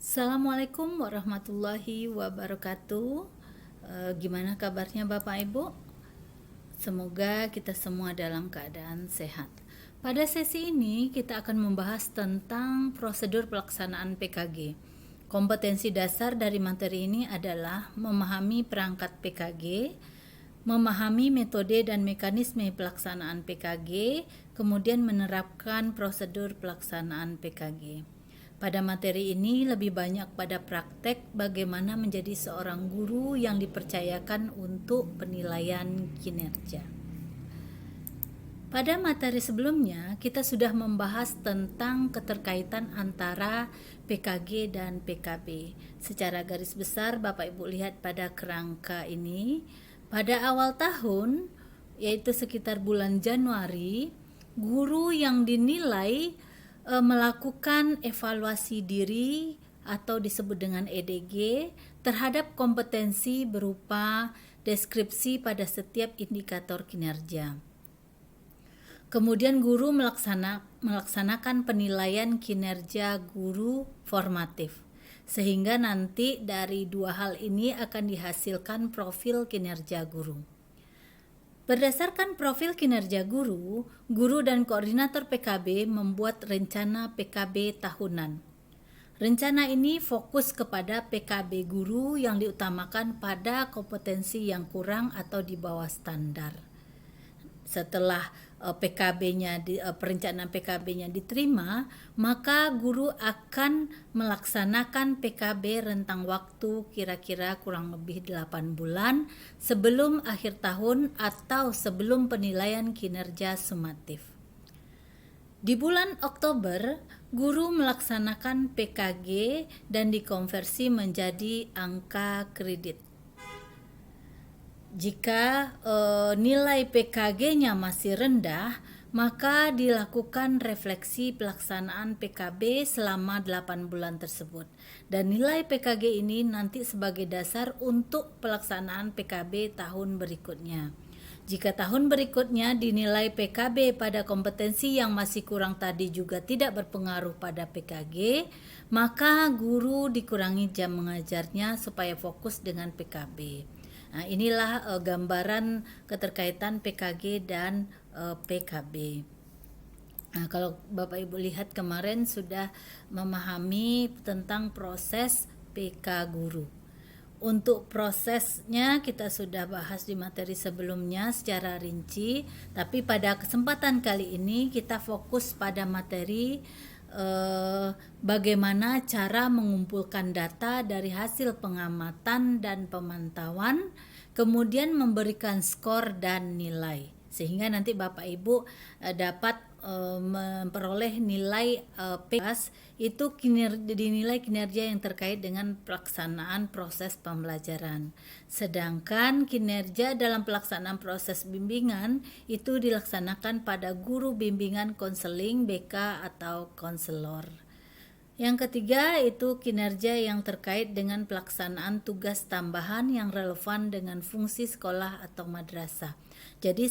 Assalamualaikum warahmatullahi wabarakatuh. Gimana kabarnya Bapak Ibu? Semoga kita semua dalam keadaan sehat. Pada sesi ini kita akan membahas tentang prosedur pelaksanaan PKG. Kompetensi dasar dari materi ini adalah memahami perangkat PKG, memahami metode dan mekanisme pelaksanaan PKG, kemudian menerapkan prosedur pelaksanaan PKG. Pada materi ini lebih banyak pada praktek bagaimana menjadi seorang guru yang dipercayakan untuk penilaian kinerja. Pada materi sebelumnya, kita sudah membahas tentang keterkaitan antara PKG dan PKB. Secara garis besar, Bapak Ibu lihat pada kerangka ini, pada awal tahun, yaitu sekitar bulan Januari, guru yang dinilai melakukan evaluasi diri atau disebut dengan EDG terhadap kompetensi berupa deskripsi pada setiap indikator kinerja. Kemudian guru melaksanakan penilaian kinerja guru formatif, sehingga nanti dari dua hal ini akan dihasilkan profil kinerja guru. Berdasarkan profil kinerja guru, guru dan koordinator PKB membuat rencana PKB tahunan. Rencana ini fokus kepada PKB guru yang diutamakan pada kompetensi yang kurang atau di bawah standar. Setelah perencanaan PKB-nya diterima, maka guru akan melaksanakan PKB rentang waktu kira-kira kurang lebih 8 bulan sebelum akhir tahun atau sebelum penilaian kinerja sumatif. Di bulan Oktober, guru melaksanakan PKG dan dikonversi menjadi angka kredit. Jika nilai PKG-nya masih rendah, maka dilakukan refleksi pelaksanaan PKB selama 8 bulan tersebut. Dan nilai PKG ini nanti sebagai dasar untuk pelaksanaan PKB tahun berikutnya. Jika tahun berikutnya dinilai PKB pada kompetensi yang masih kurang tadi juga tidak berpengaruh pada PKG, maka guru dikurangi jam mengajarnya supaya fokus dengan PKB. Nah, inilah gambaran keterkaitan PKG dan PKB. Nah, kalau Bapak Ibu lihat kemarin sudah memahami tentang proses PK guru. Untuk prosesnya kita sudah bahas di materi sebelumnya secara rinci, tapi pada kesempatan kali ini kita fokus pada materi bagaimana cara mengumpulkan data dari hasil pengamatan dan pemantauan, kemudian memberikan skor dan nilai, sehingga nanti Bapak Ibu dapat memperoleh nilai PKS itu dinilai kinerja yang terkait dengan pelaksanaan proses pembelajaran. Sedangkan kinerja dalam pelaksanaan proses bimbingan itu dilaksanakan pada guru bimbingan konseling, BK atau konselor. Yang ketiga itu kinerja yang terkait dengan pelaksanaan tugas tambahan yang relevan dengan fungsi sekolah atau madrasah. Jadi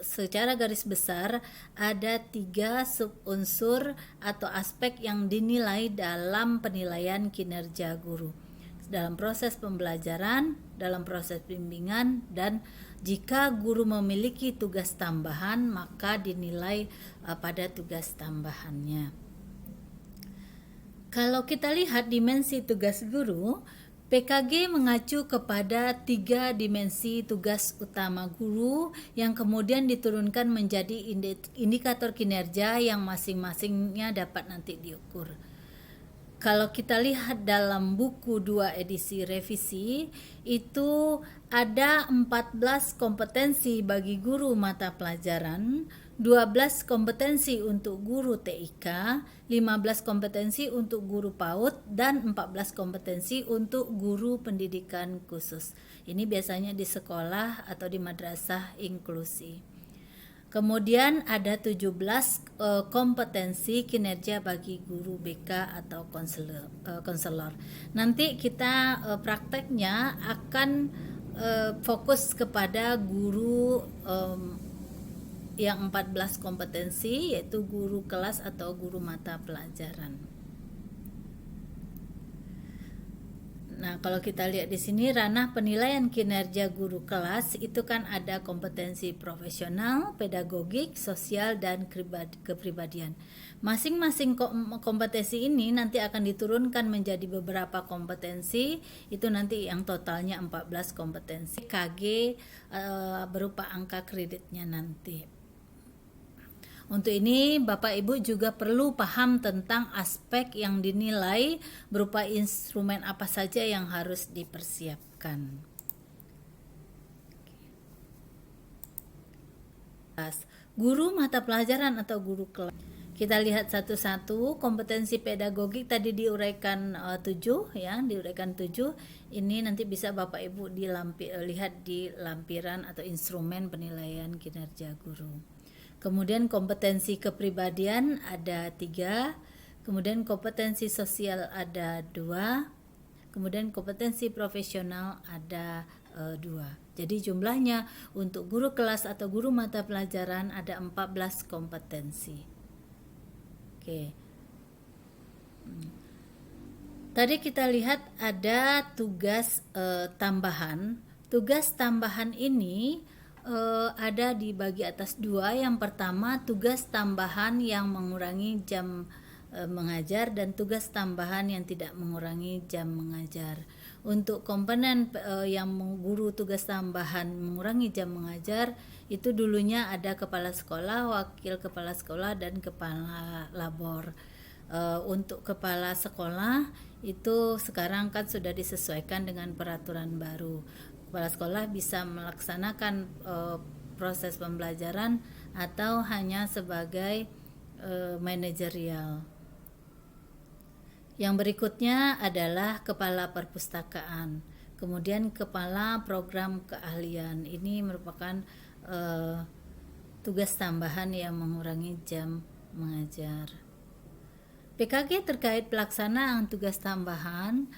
secara garis besar ada 3 subunsur atau aspek yang dinilai dalam penilaian kinerja guru. Dalam proses pembelajaran, dalam proses bimbingan, dan jika guru memiliki tugas tambahan maka dinilai pada tugas tambahannya. Kalau kita lihat dimensi tugas guru, PKG mengacu kepada 3 dimensi tugas utama guru yang kemudian diturunkan menjadi indikator kinerja yang masing-masingnya dapat nanti diukur. Kalau kita lihat dalam buku 2 edisi revisi, itu ada 14 kompetensi bagi guru mata pelajaran, 12 kompetensi untuk guru TIK, 15 kompetensi untuk guru PAUD, dan 14 kompetensi untuk guru pendidikan khusus. Ini biasanya di sekolah atau di madrasah inklusi. Kemudian ada 17 kompetensi kinerja bagi guru BK atau konselor. Nanti kita prakteknya akan fokus kepada guru yang 14 kompetensi, yaitu guru kelas atau guru mata pelajaran. Nah, kalau kita lihat di sini ranah penilaian kinerja guru kelas itu kan ada kompetensi profesional, pedagogik, sosial, dan kepribadian. Masing-masing kompetensi ini nanti akan diturunkan menjadi beberapa kompetensi, itu nanti yang totalnya 14 kompetensi. KG berupa angka kreditnya nanti. Untuk ini Bapak Ibu juga perlu paham tentang aspek yang dinilai berupa instrumen apa saja yang harus dipersiapkan. Guru mata pelajaran atau guru kelas. Kita lihat satu-satu. Kompetensi pedagogik tadi diuraikan 7 ya, diuraikan 7. Ini nanti bisa Bapak Ibu lihat di lampiran atau instrumen penilaian kinerja guru. Kemudian kompetensi kepribadian ada 3, kemudian kompetensi sosial ada 2, kemudian kompetensi profesional ada 2. Jadi jumlahnya untuk guru kelas atau guru mata pelajaran ada 14 kompetensi. Oke. Tadi kita lihat ada tugas tambahan. Tugas tambahan ini ada di bagi atas 2. Yang pertama tugas tambahan yang mengurangi jam mengajar dan tugas tambahan yang tidak mengurangi jam mengajar. Untuk komponen yang guru tugas tambahan mengurangi jam mengajar itu dulunya ada kepala sekolah, wakil kepala sekolah, dan kepala labor. Untuk kepala sekolah itu sekarang kan sudah disesuaikan dengan peraturan baru. Kepala sekolah bisa melaksanakan proses pembelajaran atau hanya sebagai manajerial. Yang berikutnya adalah kepala perpustakaan, kemudian kepala program keahlian. Ini merupakan tugas tambahan yang mengurangi jam mengajar. PKG terkait pelaksanaan tugas tambahan,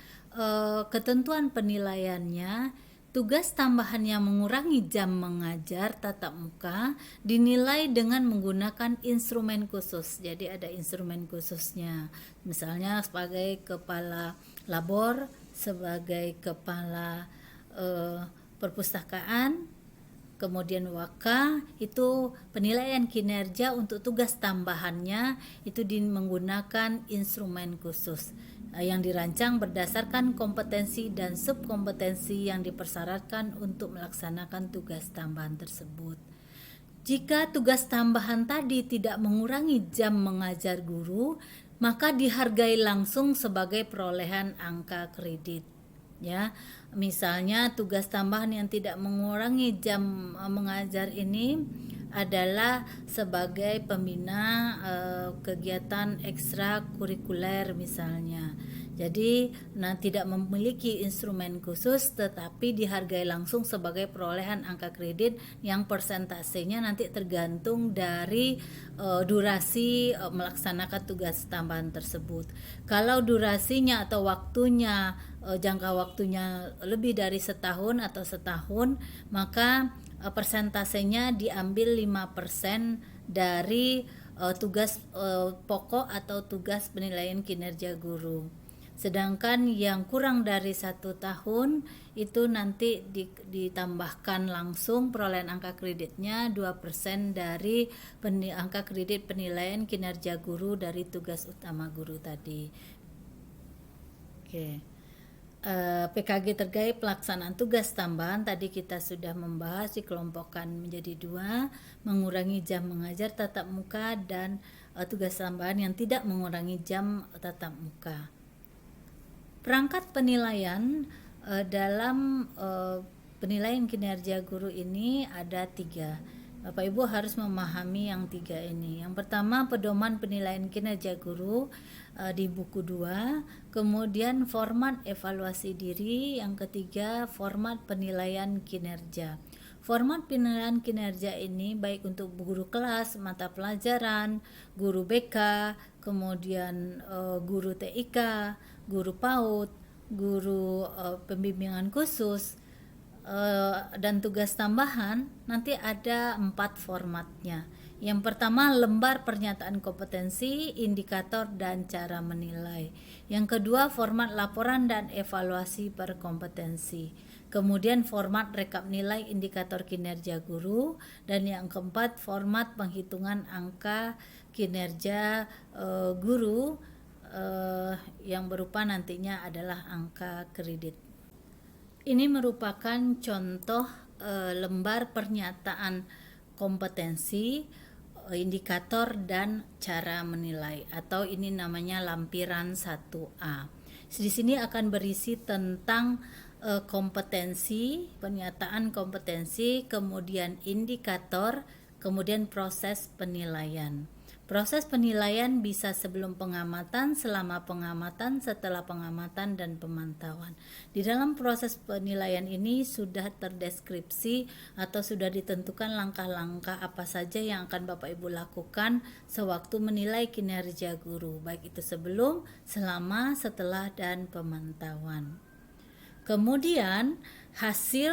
ketentuan penilaiannya. Tugas tambahan yang mengurangi jam mengajar tatap muka dinilai dengan menggunakan instrumen khusus. Jadi ada instrumen khususnya. Misalnya sebagai kepala labor, sebagai kepala perpustakaan, kemudian waka, itu penilaian kinerja untuk tugas tambahannya itu menggunakan instrumen khusus yang dirancang berdasarkan kompetensi dan subkompetensi yang dipersyaratkan untuk melaksanakan tugas tambahan tersebut. Jika tugas tambahan tadi tidak mengurangi jam mengajar guru, maka dihargai langsung sebagai perolehan angka kredit. Ya, misalnya tugas tambahan yang tidak mengurangi jam mengajar ini adalah sebagai pembina kegiatan ekstrakurikuler misalnya. Jadi tidak memiliki instrumen khusus tetapi dihargai langsung sebagai perolehan angka kredit yang persentasenya nanti tergantung dari durasi melaksanakan tugas tambahan tersebut. Kalau durasinya atau waktunya jangka waktunya lebih dari setahun atau setahun, maka persentasenya diambil 5% dari tugas pokok atau tugas penilaian kinerja guru. Sedangkan yang kurang dari 1 tahun itu nanti ditambahkan langsung perolehan angka kreditnya 2% dari angka kredit penilaian kinerja guru dari tugas utama guru tadi. Oke. PKG terkait pelaksanaan tugas tambahan tadi kita sudah membahas dikelompokkan menjadi 2, mengurangi jam mengajar tatap muka dan tugas tambahan yang tidak mengurangi jam tatap muka. Perangkat penilaian dalam penilaian kinerja guru ini ada 3. Bapak Ibu harus memahami yang 3 ini. Yang pertama pedoman penilaian kinerja guru di buku 2, kemudian format evaluasi diri, yang ketiga format penilaian kinerja. Format penilaian kinerja ini baik untuk guru kelas, mata pelajaran, guru BK, kemudian guru TIK, guru PAUD, guru pembimbingan khusus, dan tugas tambahan nanti ada 4 formatnya. Yang pertama, lembar pernyataan kompetensi, indikator dan cara menilai. Yang kedua, format laporan dan evaluasi berkompetensi. Kemudian format rekap nilai indikator kinerja guru, dan yang keempat, format penghitungan angka kinerja guru yang berupa nantinya adalah angka kredit. Ini merupakan contoh lembar pernyataan kompetensi, indikator dan cara menilai, atau ini namanya lampiran 1A. Di sini akan berisi tentang kompetensi, pernyataan kompetensi, kemudian indikator, kemudian proses penilaian. Proses penilaian bisa sebelum pengamatan, selama pengamatan, setelah pengamatan, dan pemantauan. Di dalam proses penilaian ini sudah terdeskripsi atau sudah ditentukan langkah-langkah apa saja yang akan Bapak Ibu lakukan sewaktu menilai kinerja guru, baik itu sebelum, selama, setelah, dan pemantauan. Kemudian hasil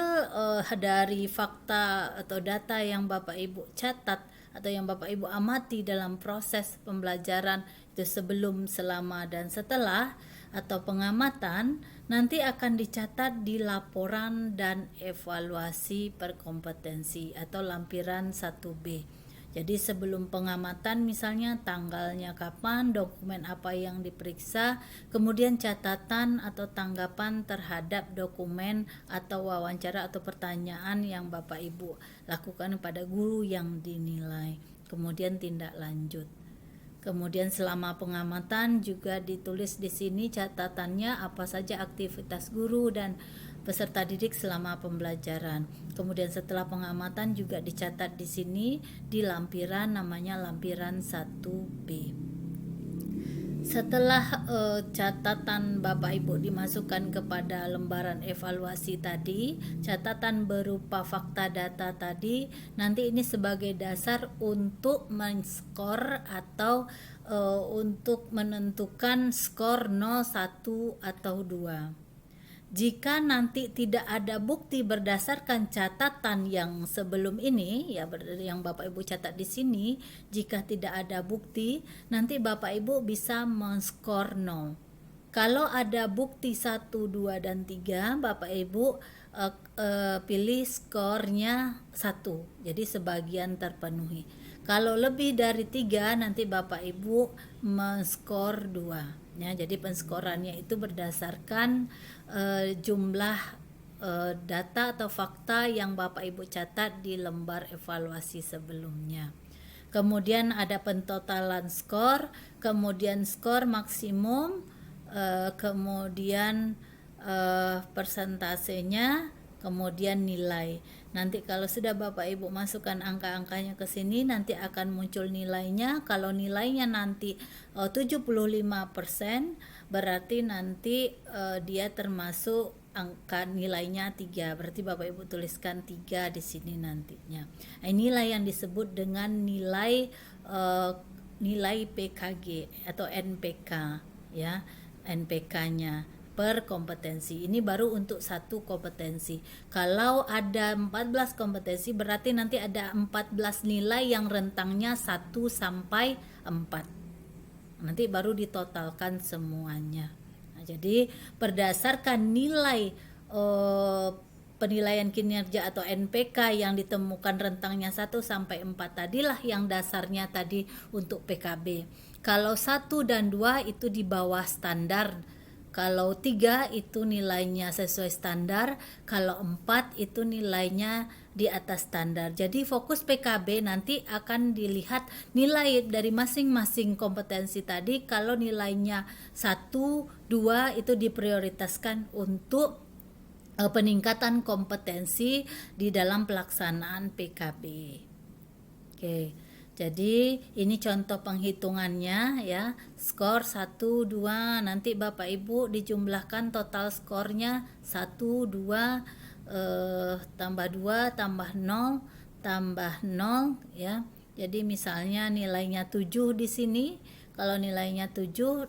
dari fakta atau data yang Bapak Ibu catat atau yang Bapak Ibu amati dalam proses pembelajaran itu sebelum, selama, dan setelah atau pengamatan nanti akan dicatat di laporan dan evaluasi berkompetensi atau lampiran 1B. Jadi sebelum pengamatan misalnya tanggalnya kapan, dokumen apa yang diperiksa, kemudian catatan atau tanggapan terhadap dokumen atau wawancara atau pertanyaan yang Bapak Ibu lakukan pada guru yang dinilai. Kemudian tindak lanjut. Kemudian selama pengamatan juga ditulis di sini catatannya apa saja aktivitas guru dan peserta didik selama pembelajaran. Kemudian setelah pengamatan juga dicatat di sini di lampiran namanya lampiran 1B. Setelah catatan Bapak Ibu dimasukkan kepada lembaran evaluasi tadi, catatan berupa fakta data tadi, nanti ini sebagai dasar untuk men-skor atau untuk menentukan skor 0, 1, atau 2. Jika nanti tidak ada bukti berdasarkan catatan yang sebelum ini, ya yang Bapak Ibu catat di sini, jika tidak ada bukti, nanti Bapak Ibu bisa men-skor 0. Kalau ada bukti 1, 2, dan 3, Bapak Ibu pilih skornya 1. Jadi sebagian terpenuhi. Kalau lebih dari 3, nanti Bapak Ibu men-skor 2. Ya, jadi penskorannya itu berdasarkan jumlah data atau fakta yang Bapak Ibu catat di lembar evaluasi sebelumnya. Kemudian ada pentotalan skor, kemudian skor maksimum, kemudian persentasenya, kemudian nilai. Nanti kalau sudah Bapak Ibu masukkan angka-angkanya ke sini, nanti akan muncul nilainya. Kalau nilainya nanti 75%, berarti nanti dia termasuk angka nilainya 3. Berarti Bapak Ibu tuliskan 3 di sini nantinya. Nah, inilah yang disebut dengan nilai PKG atau NPK, ya, NPK-nya per kompetensi. Ini baru untuk satu kompetensi. Kalau ada 14 kompetensi berarti nanti ada 14 nilai yang rentangnya 1 sampai 4. Nanti baru ditotalkan semuanya. Nah, jadi berdasarkan nilai penilaian kinerja atau NPK yang ditemukan rentangnya 1 sampai 4 tadilah yang dasarnya tadi untuk PKB. Kalau 1 dan 2 itu di bawah standar. Kalau 3 itu nilainya sesuai standar, kalau 4 itu nilainya di atas standar. Jadi fokus PKB nanti akan dilihat nilai dari masing-masing kompetensi tadi. Kalau nilainya 1, 2 itu diprioritaskan untuk peningkatan kompetensi di dalam pelaksanaan PKB. Oke. Jadi ini contoh penghitungannya ya, skor 1, 2, nanti Bapak Ibu dijumlahkan total skornya 1, 2, tambah 2, tambah 0, tambah 0 ya. Jadi misalnya nilainya 7 di sini, kalau nilainya 7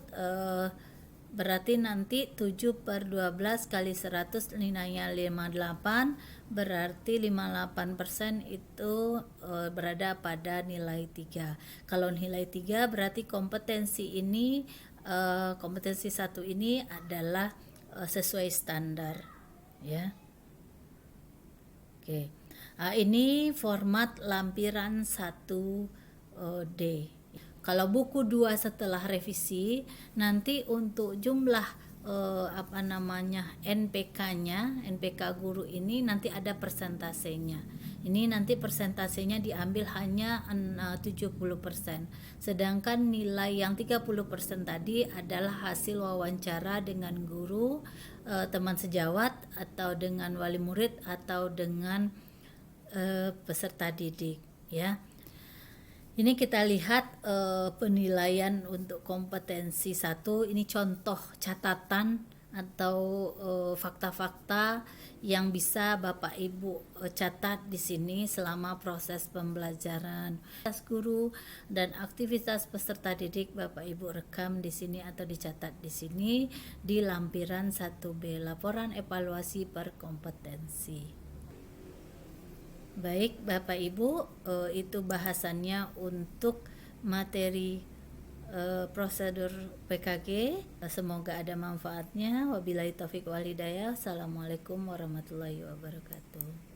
berarti nanti 7 per 12 kali 100 nilainya 58, berarti 58% itu berada pada nilai 3. Kalau nilai 3 berarti kompetensi ini kompetensi 1 ini adalah sesuai standar, ya. Oke. Ini format lampiran 1D. Kalau buku 2 setelah revisi, nanti untuk jumlah NPK-nya, NPK guru ini nanti ada persentasenya. Ini nanti persentasenya diambil hanya 70%. Sedangkan nilai yang 30% tadi adalah hasil wawancara dengan guru, teman sejawat, atau dengan wali murid, atau dengan peserta didik, ya. Ini kita lihat penilaian untuk kompetensi 1. Ini contoh catatan atau fakta-fakta yang bisa Bapak Ibu catat di sini selama proses pembelajaran. Aktivitas guru dan aktivitas peserta didik Bapak Ibu rekam di sini atau dicatat di sini di lampiran 1B, laporan evaluasi berkompetensi. Baik Bapak Ibu, itu bahasannya untuk materi prosedur PKG. Semoga ada manfaatnya. Wabillahi taufik wal hidayah. Assalamualaikum warahmatullahi wabarakatuh.